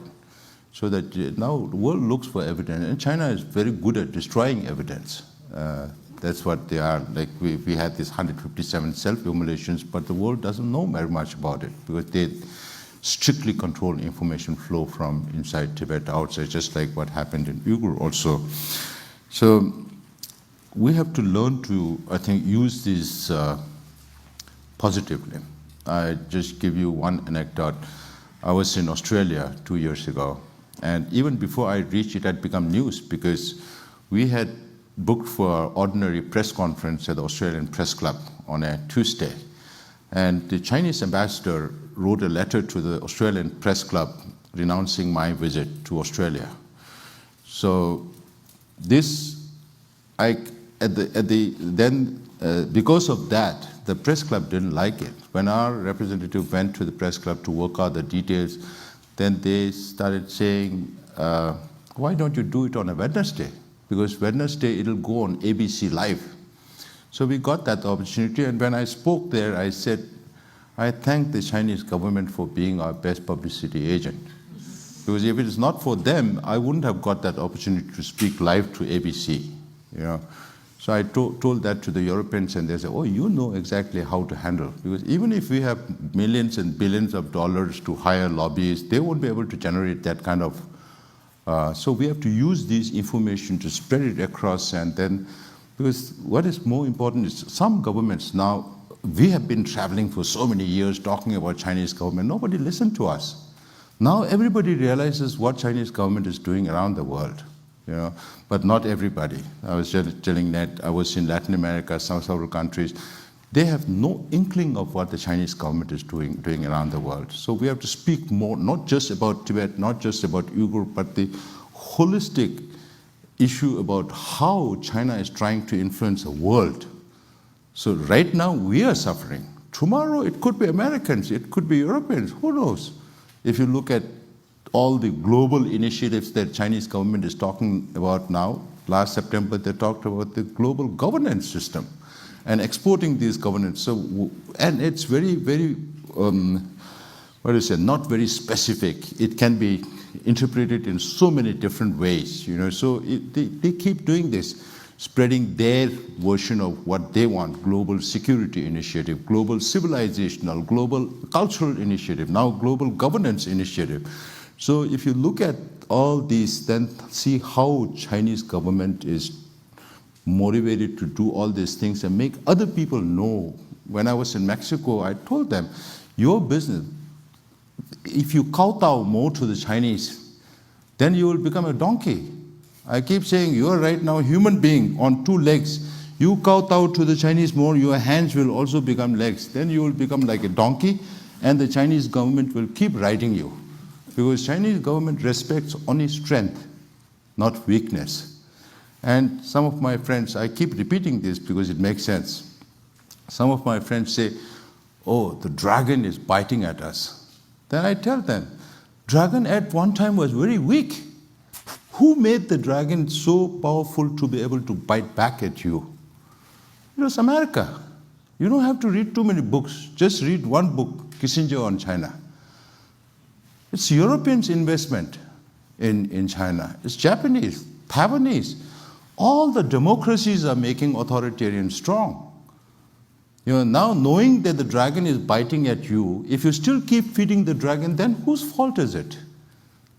So that now the world looks for evidence, and China is very good at destroying evidence. That's what they are. Like we had these 157 self-immolations, but the world doesn't know very much about it because they strictly control information flow from inside Tibet outside, just like what happened in Uyghur also. So we have to learn to, I think, use these positively. I just give you one anecdote. I was in Australia 2 years ago, and even before I reached it had become news because we had booked for an ordinary press conference at the Australian Press Club on a Tuesday. And the Chinese ambassador wrote a letter to the Australian Press Club renouncing my visit to Australia. So this, because of that, the press club didn't like it. When our representative went to the press club to work out the details, then they started saying, why don't you do it on a Wednesday? Because Wednesday it'll go on ABC Live. So we got that opportunity, and when I spoke there, I said, I thank the Chinese government for being our best publicity agent. Because if it is not for them, I wouldn't have got that opportunity to speak live to ABC. You know? So I told that to the Europeans, and they said, oh, you know exactly how to handle. Because even if we have millions and billions of dollars to hire lobbyists, they won't be able to generate that kind of. So we have to use this information to spread it across, and then, because what is more important is some governments now, we have been traveling for so many years talking about Chinese government, nobody listened to us. Now everybody realizes what Chinese government is doing around the world, you know, but not everybody. I was just telling Ned, I was in Latin America, several countries. They have no inkling of what the Chinese government is doing around the world. So we have to speak more, not just about Tibet, not just about Uyghur, but the holistic issue about how China is trying to influence the world. So right now we are suffering. Tomorrow it could be Americans, it could be Europeans, who knows? If you look at all the global initiatives that Chinese government is talking about now, last September they talked about the global governance system and exporting these governance. So, and it's very, very, not very specific. It can be interpreted in so many different ways, you know. So they keep doing this, spreading their version of what they want: global security initiative, global civilizational, global cultural initiative, now global governance initiative. So if you look at all these, then see how Chinese government is motivated to do all these things and make other people know. When I was in Mexico, I told them, your business, if you kowtow more to the Chinese, then you will become a donkey. I keep saying, you are right now a human being on two legs. You kowtow to the Chinese more, your hands will also become legs. Then you will become like a donkey, and the Chinese government will keep riding you. Because Chinese government respects only strength, not weakness. And some of my friends, I keep repeating this because it makes sense. Some of my friends say, oh, the dragon is biting at us. Then I tell them, dragon at one time was very weak. Who made the dragon so powerful to be able to bite back at you? It was America. You don't have to read too many books. Just read one book, Kissinger on China. It's Europeans' investment in China. It's Japanese, Taiwanese. All the democracies are making authoritarian strong. You know, now knowing that the dragon is biting at you, if you still keep feeding the dragon, then whose fault is it?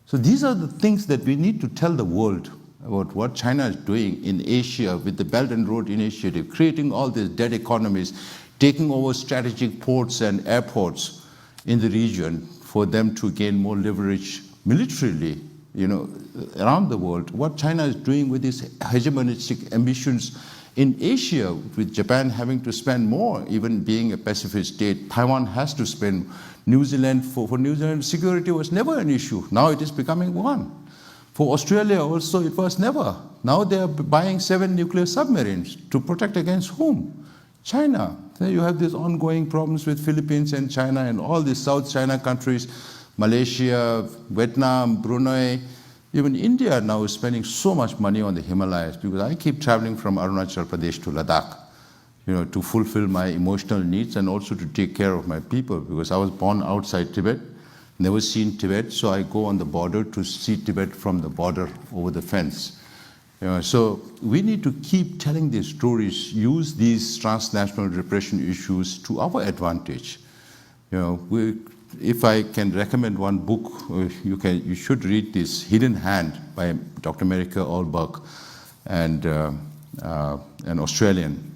So these are the things that we need to tell the world about what China is doing in Asia with the Belt and Road Initiative, creating all these dead economies, taking over strategic ports and airports in the region for them to gain more leverage militarily, you know, around the world. What China is doing with its hegemonistic ambitions in Asia, with Japan having to spend more, even being a pacifist state, Taiwan has to spend. New Zealand, for New Zealand, security was never an issue. Now it is becoming one. For Australia also, it was never. Now they are buying 7 nuclear submarines to protect against whom? China. Then you have these ongoing problems with Philippines and China and all these South China countries, Malaysia, Vietnam, Brunei. Even India now is spending so much money on the Himalayas, because I keep traveling from Arunachal Pradesh to Ladakh, you know, to fulfill my emotional needs and also to take care of my people, because I was born outside Tibet, never seen Tibet, so I go on the border to see Tibet from the border over the fence. So we need to keep telling these stories, use these transnational repression issues to our advantage. If I can recommend one book, you should read this Hidden Hand by Dr. Marika Olberg, and an Australian.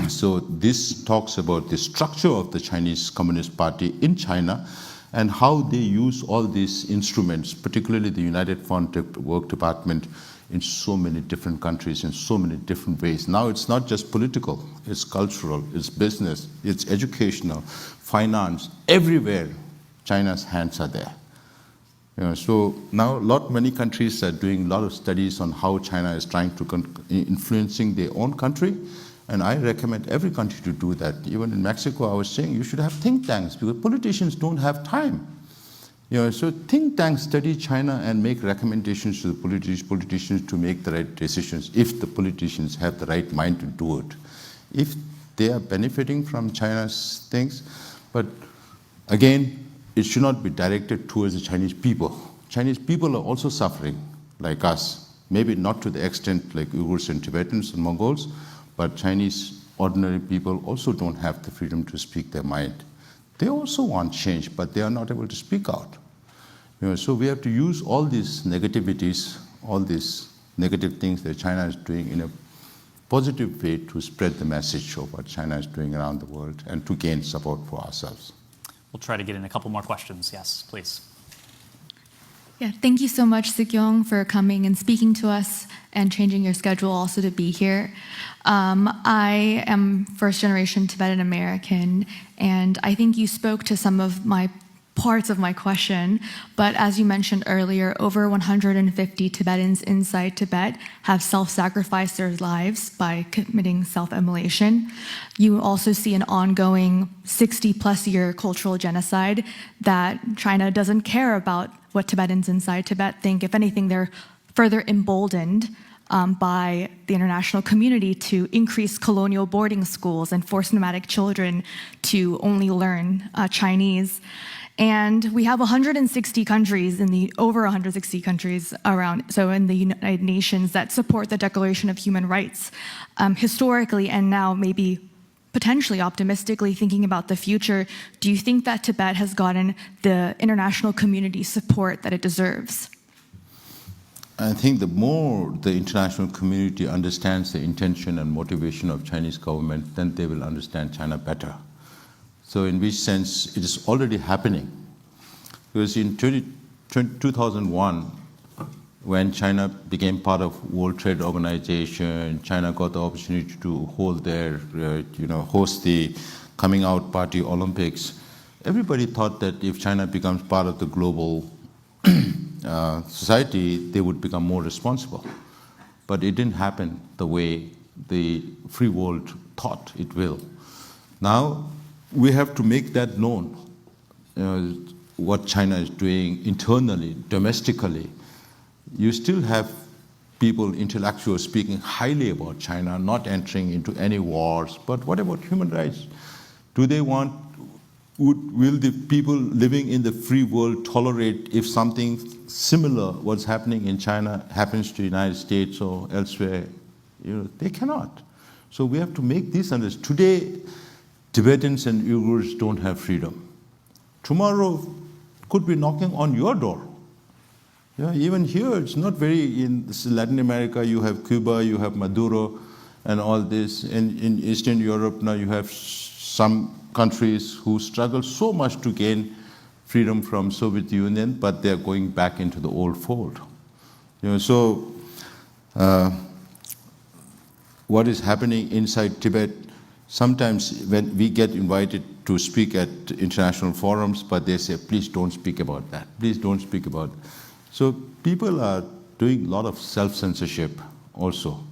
So this talks about the structure of the Chinese Communist Party in China and how they use all these instruments, particularly the United Front Work Department, in so many different countries, in so many different ways. Now it's not just political, it's cultural, it's business, it's educational, finance, everywhere China's hands are there. So now many countries are doing a lot of studies on how China is trying to influencing their own country. And I recommend every country to do that. Even in Mexico, I was saying you should have think tanks because politicians don't have time. So think tanks study China and make recommendations to the politicians to make the right decisions if the politicians have the right mind to do it. If they are benefiting from China's things, but again, it should not be directed towards the Chinese people. Chinese people are also suffering, like us. Maybe not to the extent like Uyghurs and Tibetans and Mongols, but Chinese ordinary people also don't have the freedom to speak their mind. They also want change, but they are not able to speak out. So we have to use all these negativities, all these negative things that China is doing in a positive way to spread the message of what China is doing around the world and to gain support for ourselves. We'll try to get in a couple more questions. Yes, please. Yeah, thank you so much, Sikyong, for coming and speaking to us and changing your schedule also to be here. I am first-generation Tibetan American, and I think you spoke to some of my parts of my question, but as you mentioned earlier, over 150 Tibetans inside Tibet have self-sacrificed their lives by committing self-immolation. You also see an ongoing 60-plus year cultural genocide that China doesn't care about what Tibetans inside Tibet think. If anything, they're further emboldened by the international community to increase colonial boarding schools and force nomadic children to only learn Chinese. And we have 160 countries over 160 countries around, so in the United Nations that support the Declaration of Human Rights historically, and now maybe potentially optimistically thinking about the future. Do you think that Tibet has gotten the international community support that it deserves? I think the more the international community understands the intention and motivation of Chinese government, then they will understand China better. So in which sense, it is already happening. Because in 2001, when China became part of World Trade Organization, China got the opportunity to host the Coming Out Party Olympics. Everybody thought that if China becomes part of the global society, they would become more responsible. But it didn't happen the way the free world thought it will. Now, we have to make that known, what China is doing internally, domestically. You still have people, intellectuals, speaking highly about China, not entering into any wars. But what about human rights? Do they will the people living in the free world tolerate if something similar what's happening in China happens to the United States or elsewhere? They cannot. So we have to make this understood. Today, Tibetans and Uyghurs don't have freedom. Tomorrow could be knocking on your door. Even here, it's not very, in Latin America, you have Cuba, you have Maduro, and all this. In Eastern Europe, now you have some countries who struggle so much to gain freedom from Soviet Union, but they're going back into the old fold. So what is happening inside Tibet, sometimes when we get invited to speak at international forums, but they say, please don't speak about that. Please don't speak about it. So people are doing a lot of self-censorship also.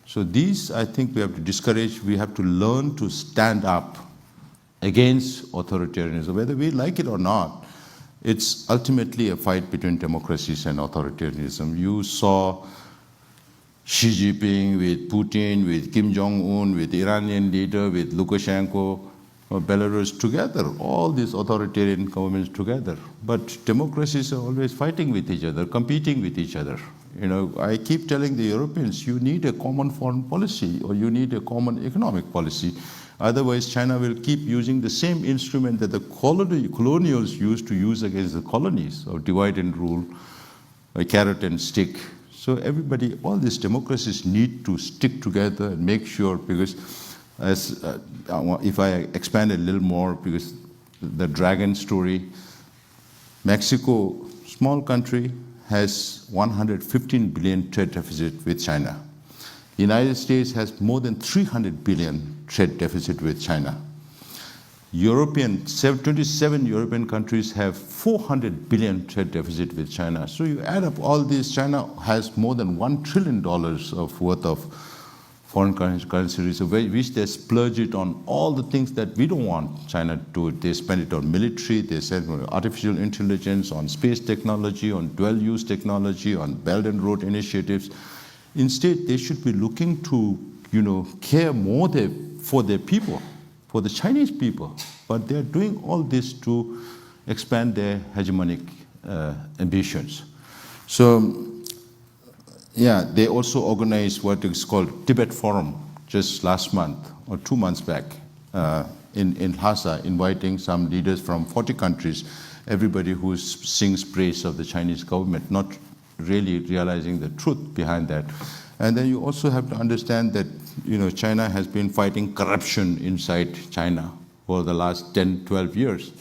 So these, I think we have to discourage. We have to learn to stand up against authoritarianism, whether we like it or not. It's ultimately a fight between democracies and authoritarianism. You saw Xi Jinping with Putin, with Kim Jong-un, with the Iranian leader, with Lukashenko, or Belarus together, all these authoritarian governments together. But democracies are always fighting with each other, competing with each other. You know, I keep telling the Europeans, you need a common foreign policy or you need a common economic policy. Otherwise, China will keep using the same instrument that the colonials used to use against the colonies of divide and rule, a carrot and stick. So everybody, all these democracies need to stick together and make sure, because if I expand a little more, because the dragon story, Mexico, small country, has 115 billion trade deficit with China. The United States has more than 300 billion trade deficit with China. 27 European countries have 400 billion trade deficit with China. So you add up all this, China has more than $1 trillion of worth of foreign currency reserve, which they splurge it on all the things that we don't want China to do. They spend it on military, they spend it on artificial intelligence, on space technology, on dual-use technology, on Belt and Road initiatives. Instead, they should be looking to, care more for their people, for the Chinese people. But they're doing all this to expand their hegemonic ambitions. So, yeah, they also organized what is called Tibet Forum just last month or 2 months back in Lhasa, inviting some leaders from 40 countries, everybody who sings praise of the Chinese government, not really realizing the truth behind that. And then you also have to understand that China has been fighting corruption inside China for the last 10, 12 years.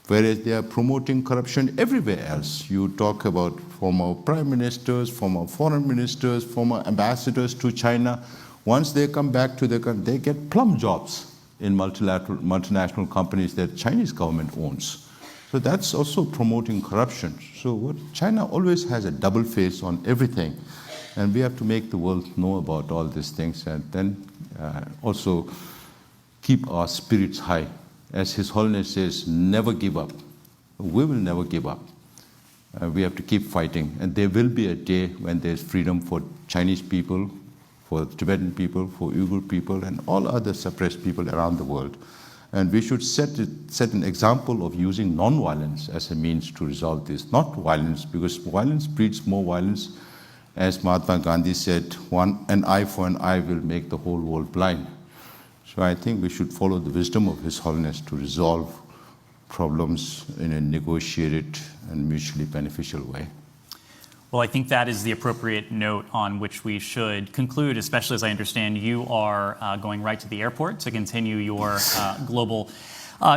Whereas they are promoting corruption everywhere else. You talk about former prime ministers, former foreign ministers, former ambassadors to China. Once they come back to their country, they get plum jobs in multinational companies that Chinese government owns. So that's also promoting corruption. So China always has a double face on everything. And we have to make the world know about all these things and then also keep our spirits high. As His Holiness says, never give up. We will never give up. We have to keep fighting. And there will be a day when there's freedom for Chinese people, for Tibetan people, for Uyghur people, and all other suppressed people around the world. And we should set an example of using non-violence as a means to resolve this. Not violence, because violence breeds more violence. As Mahatma Gandhi said, an eye for an eye will make the whole world blind. So I think we should follow the wisdom of His Holiness to resolve problems in a negotiated and mutually beneficial way. Well, I think that is the appropriate note on which we should conclude, especially as I understand you are going right to the airport to continue your global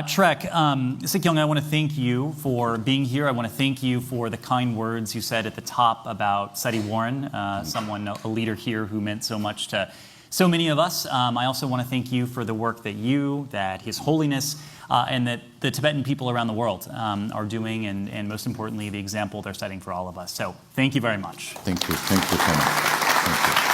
trek. Sikyong, I want to thank you for being here. I want to thank you for the kind words you said at the top about Seti Warren, a leader here who meant so much to so many of us. I also want to thank you for the work that His Holiness and that the Tibetan people around the world are doing, and most importantly, the example they're setting for all of us. So thank you very much. Thank you. Thank you so much. Thank you.